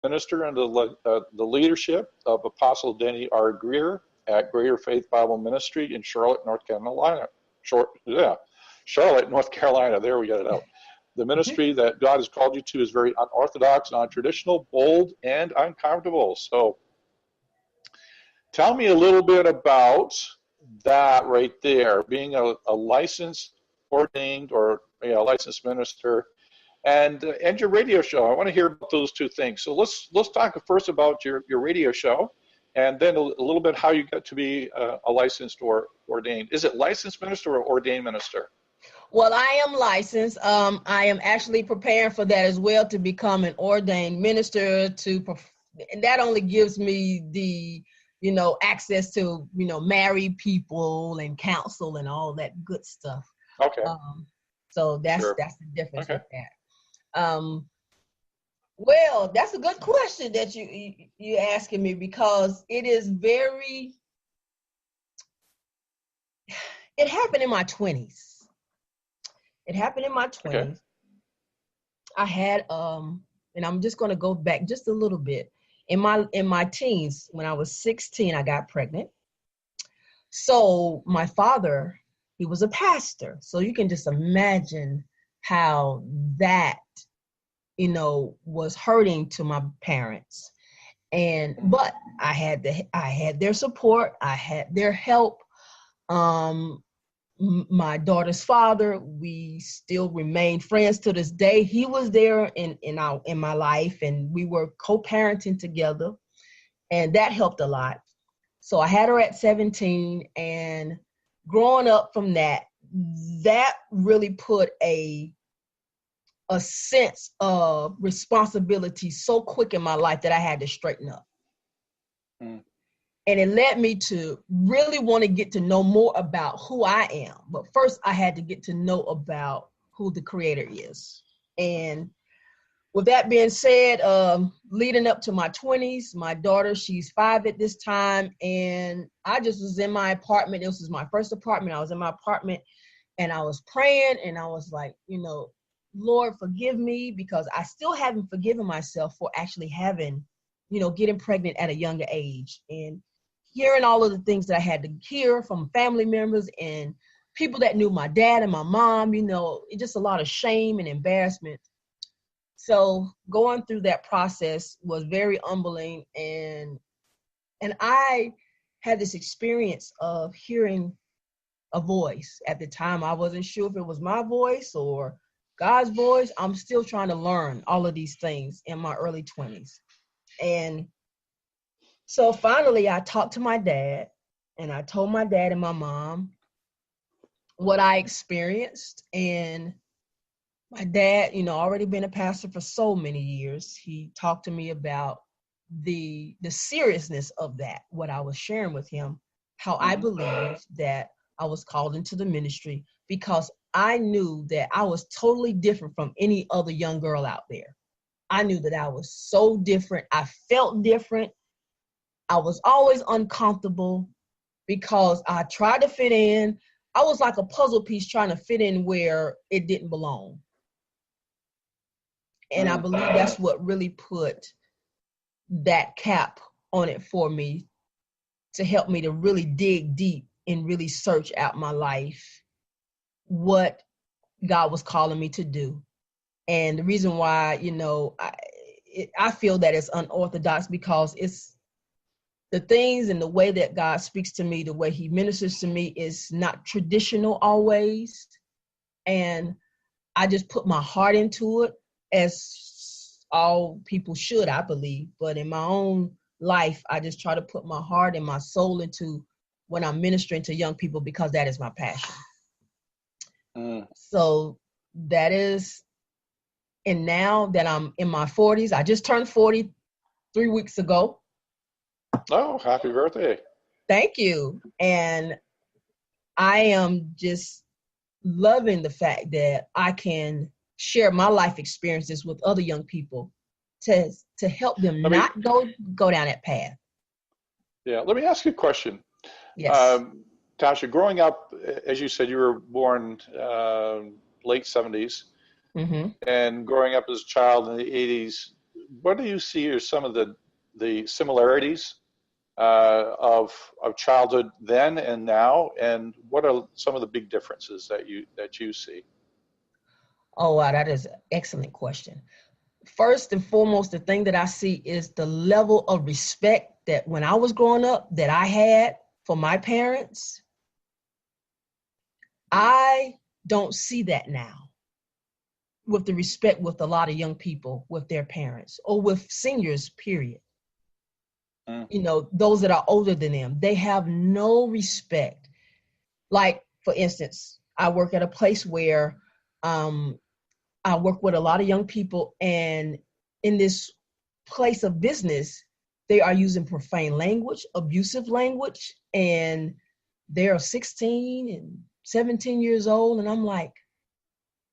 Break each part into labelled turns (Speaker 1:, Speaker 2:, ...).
Speaker 1: minister under the leadership of Apostle Denny R. Greer at Greater Faith Bible Ministry in Charlotte, North Carolina. Charlotte, North Carolina. There, we got it out. The ministry that God has called you to is very unorthodox, non-traditional, bold, and uncomfortable. So tell me a little bit about that right there, being a licensed, ordained, or licensed minister, and your radio show. I want to hear about those two things. So let's talk first about your radio show, and then a little bit how you got to be a licensed or ordained. Is it licensed minister or ordained minister?
Speaker 2: Well, I am licensed. I am actually preparing for that as well, to become an ordained minister. And that only gives me the, access to, married people and counsel and all that good stuff.
Speaker 1: Okay.
Speaker 2: So that's
Speaker 1: Sure.
Speaker 2: that's the difference with that. Well, that's a good question that you asking me, because it happened in my 20s. It happened in my 20s.
Speaker 1: Okay.
Speaker 2: I had, and I'm just going to go back just a little bit. In my teens, when I was 16, I got pregnant. So my father, he was a pastor. So you can just imagine how that, was hurting to my parents. But I had their support. I had their help. My daughter's father, we still remain friends to this day. He was there in my life, and we were co-parenting together, and that helped a lot. So I had her at 17, and growing up from that really put a sense of responsibility so quick in my life that I had to straighten up. And it led me to really want to get to know more about who I am. But first, I had to get to know about who the Creator is. And with that being said, leading up to my 20s, my daughter, she's 5 at this time. And I just was in my apartment. This was my first apartment. I was in my apartment, and I was praying, and I was like, Lord, forgive me, because I still haven't forgiven myself for actually having, getting pregnant at a younger age. And hearing all of the things that I had to hear from family members and people that knew my dad and my mom, it's just a lot of shame and embarrassment. So going through that process was very humbling. And I had this experience of hearing a voice. At the time, I wasn't sure if it was my voice or God's voice. I'm still trying to learn all of these things in my early 20s. And so finally, I talked to my dad, and I told my dad and my mom what I experienced. And my dad, already been a pastor for so many years, he talked to me about the seriousness of that, what I was sharing with him, how I believed that I was called into the ministry, because I knew that I was totally different from any other young girl out there. I knew that I was so different. I felt different. I was always uncomfortable because I tried to fit in. I was like a puzzle piece trying to fit in where it didn't belong. And I believe that's what really put that cap on it for me, to help me to really dig deep and really search out my life, what God was calling me to do. And the reason why, I feel that it's unorthodox, because it's the things and the way that God speaks to me, the way he ministers to me, is not traditional always. And I just put my heart into it, as all people should, I believe. But in my own life, I just try to put my heart and my soul into when I'm ministering to young people, because that is my passion. So that is, and now that I'm in my 40s, I just turned 40 3 weeks ago.
Speaker 1: Oh, happy birthday.
Speaker 2: Thank you. And I am just loving the fact that I can share my life experiences with other young people to help them not go down that path.
Speaker 1: Yeah, let me ask you a question.
Speaker 2: Yes.
Speaker 1: Tasha, growing up, as you said, you were born late 70s, and growing up as a child in the 80s, what do you see are some of the similarities of childhood then and now, and what are some of the big differences that you see?
Speaker 2: Oh, wow, that is an excellent question. First and foremost, the thing that I see is the level of respect that when I was growing up that I had for my parents. I don't see that now with the respect with a lot of young people with their parents or with seniors, period.
Speaker 1: Mm.
Speaker 2: You know, those that are older than them, they have no respect. Like, for instance, I work at a place where I work with a lot of young people, and in this place of business, they are using profane language, abusive language, and they are 16 and 17 years old. And I'm like,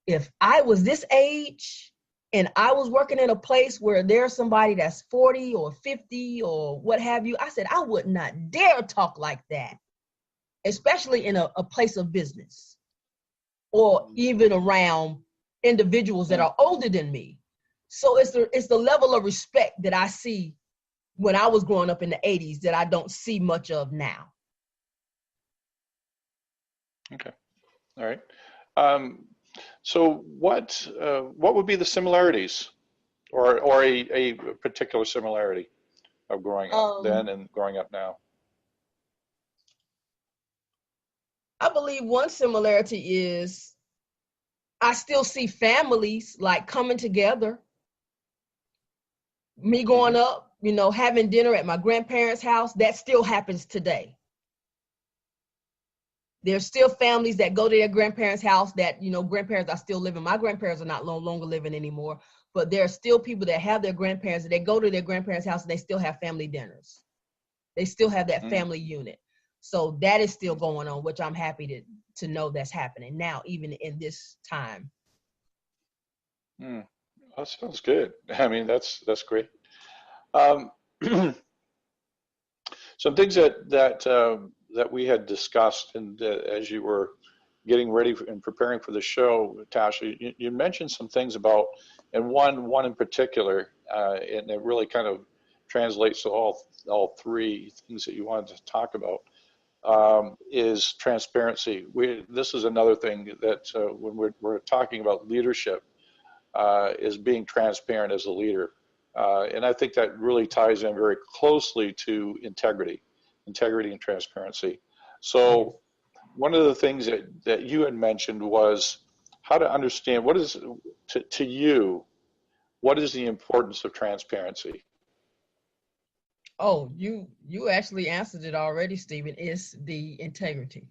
Speaker 2: if I was this age and I was working in a place where there's somebody that's 40 or 50 or what have you, I said, I would not dare talk like that, especially in a place of business or even around individuals that are older than me. So it's the level of respect that I see when I was growing up in the 80s that I don't see much of now.
Speaker 1: Okay, all right. So what would be the similarities, or a particular similarity of growing up then and growing up now?
Speaker 2: I believe one similarity is I still see families like coming together. Me
Speaker 1: Mm-hmm.
Speaker 2: growing up, you know, having dinner at my grandparents' house, that still happens today. There's still families that go to their grandparents' house that, you know, grandparents are still living. My grandparents are not no longer living anymore, but there are still people that have their grandparents and they go to their grandparents' house and they still have family dinners. They still have that
Speaker 1: Mm.
Speaker 2: family unit. So that is still going on, which I'm happy to know that's happening now, even in this time.
Speaker 1: Mm. That sounds good. I mean, that's great. Um, some things that we had discussed, and as you were getting ready and preparing for the show, Tasha, you mentioned some things about, and one in particular, and it really kind of translates to all three things that you wanted to talk about, is transparency. This is another thing that when we're talking about leadership, is being transparent as a leader. And I think that really ties in very closely to integrity and transparency. So one of the things that you had mentioned was how to understand what is, to you, what is the importance of transparency?
Speaker 2: Oh, you actually answered it already, Stephen. It's the integrity.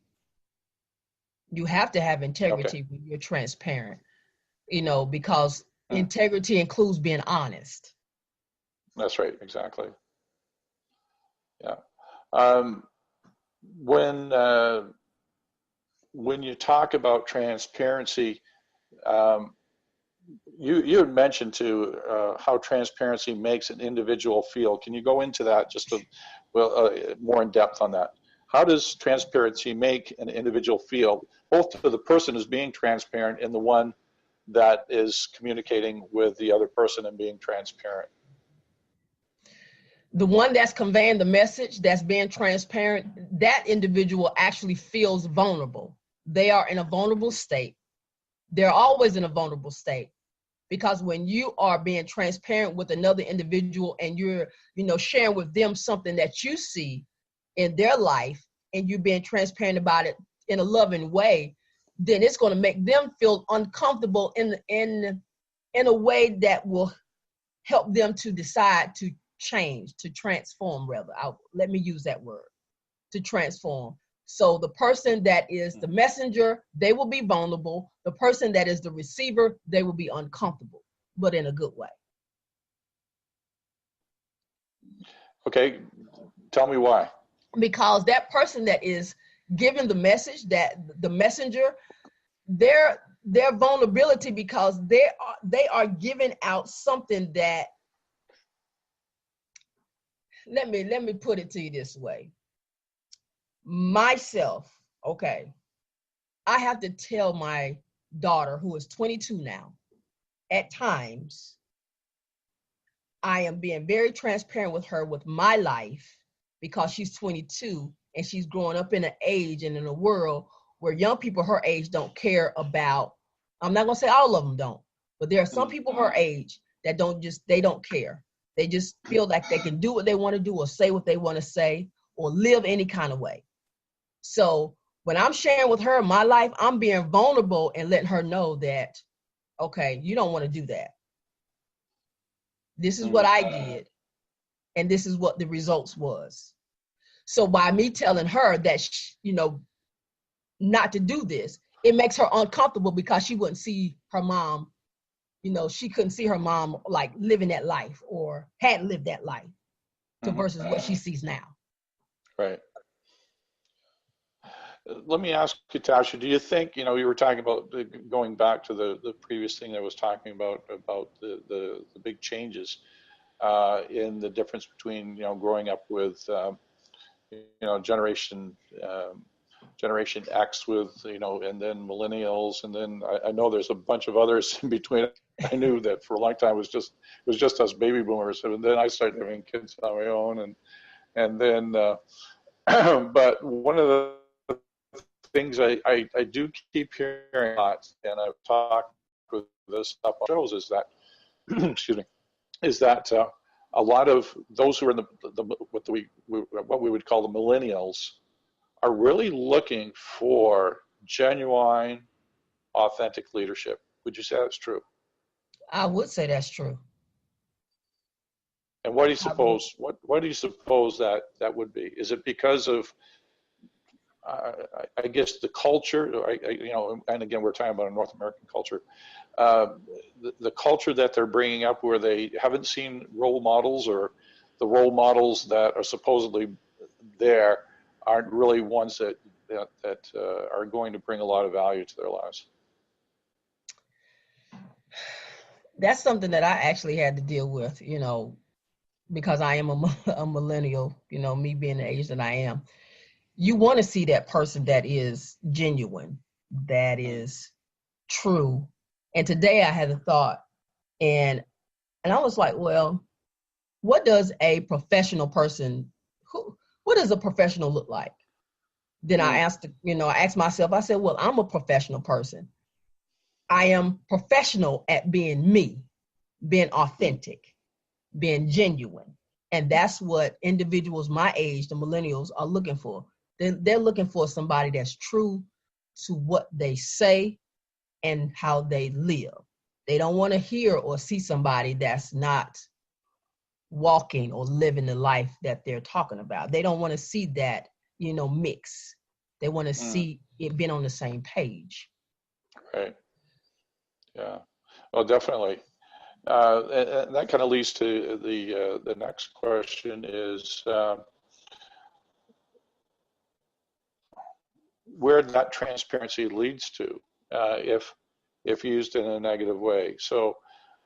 Speaker 2: You have to have
Speaker 1: Okay.
Speaker 2: integrity when you're transparent, you know, because
Speaker 1: Hmm.
Speaker 2: integrity includes being honest.
Speaker 1: That's right. Exactly. Yeah. Um, when when you talk about transparency, um, you had mentioned to how transparency makes an individual feel. Can you go into that just more in depth on that? How does transparency make an individual feel, both to the person who's being transparent and the one that is communicating with the other person and being transparent?
Speaker 2: The one that's conveying the message, that's being transparent, that individual actually feels vulnerable. They are in a vulnerable state. They're always in a vulnerable state because when you are being transparent with another individual and you're, you know, sharing with them something that you see in their life and you're being transparent about it in a loving way, then it's going to make them feel uncomfortable in a way that will help them to decide to change, to transform, rather. Let me use that word, to transform. So the person that is the messenger, they will be vulnerable. The person that is the receiver, they will be uncomfortable, but in a good way.
Speaker 1: Okay, tell me why.
Speaker 2: Because that person that is giving the message, that the messenger, their vulnerability, because they are giving out something that, let me put it to you this way. Myself, okay, I have to tell my daughter, who is 22 now, at times I am being very transparent with her with my life because she's 22 and she's growing up in an age and in a world where young people her age don't care about. I'm not going to say all of them don't, but there are some people her age that they don't care. They just feel like they can do what they want to do or say what they want to say or live any kind of way. So when I'm sharing with her my life, I'm being vulnerable and letting her know that, okay, you don't want to do that. This is what I did, and this is what the results was. So by me telling her that, not to do this, it makes her uncomfortable because she wouldn't see her mom, she couldn't see her mom like living that life or hadn't lived that life versus what she sees now.
Speaker 1: Right. Let me ask you, Tasha, do you think, you were talking about going back to the previous thing that I was talking about the big changes in the difference between, growing up with, Generation X with, and then millennials. And then I know there's a bunch of others in between. I knew that for a long time it was just us baby boomers. And then I started having kids on my own. And then, but one of the things I do keep hearing a lot, and I've talked with this stuff on shows, is that, excuse me, is that a lot of those who are in what we would call the millennials are really looking for genuine, authentic leadership. Would you say that's true?
Speaker 2: I would say that's true.
Speaker 1: And what do you suppose? What do you suppose that would be? Is it because of I guess the culture, and again, we're talking about a North American culture, the culture that they're bringing up where they haven't seen role models, or the role models that are supposedly there aren't really ones that are going to bring a lot of value to their lives?
Speaker 2: That's something that I actually had to deal with, because I am a millennial, me being the age that I am. You want to see that person that is genuine, that is true. And today I had a thought, and I was like, well, what does a professional person, what does a professional look like? Then I asked myself, I said, well, I'm a professional person. I am professional at being me, being authentic, being genuine. And that's what individuals my age, the millennials, are looking for. They're looking for somebody that's true to what they say and how they live. They don't want to hear or see somebody that's not walking or living the life that they're talking about. They don't want to see that, mix. They want to see it being on the same page.
Speaker 1: Right. Yeah. Well, definitely. And that kind of leads to the next question is where that transparency leads to, if used in a negative way. So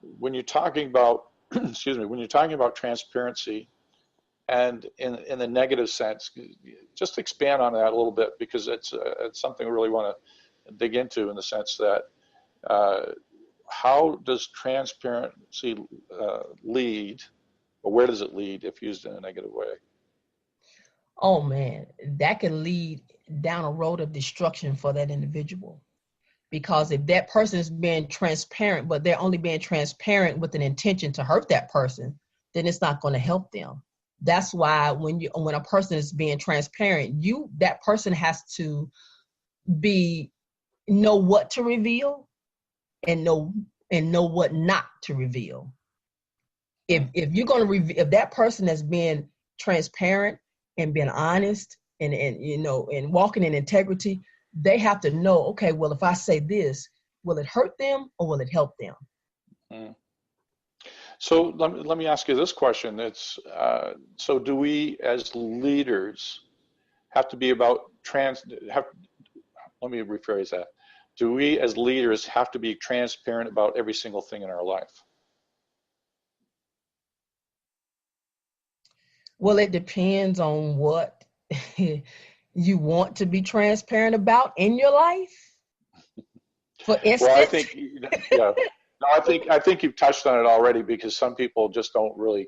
Speaker 1: when you're talking about, excuse me, when you're talking about transparency and in the negative sense, just expand on that a little bit, because it's something I really want to dig into, in the sense that how does transparency lead, or where does it lead if used in a negative way?
Speaker 2: Oh man, that can lead down a road of destruction for that individual. Because if that person is being transparent, but they're only being transparent with an intention to hurt that person, then it's not going to help them. That's why when a person is being transparent, that person has to know what to reveal and know what not to reveal. If you're going to reveal, if that person is being transparent and being honest and walking in integrity, they have to know, okay, well, if I say this, will it hurt them or will it help them?
Speaker 1: So let me ask you this question. It's so do we as leaders have to be about let me rephrase that. Do we as leaders have to be transparent about every single thing in our life?
Speaker 2: Well, it depends on what you want to be transparent about in your life. For instance,
Speaker 1: well, I think, yeah. No, I think you've touched on it already because some people just don't really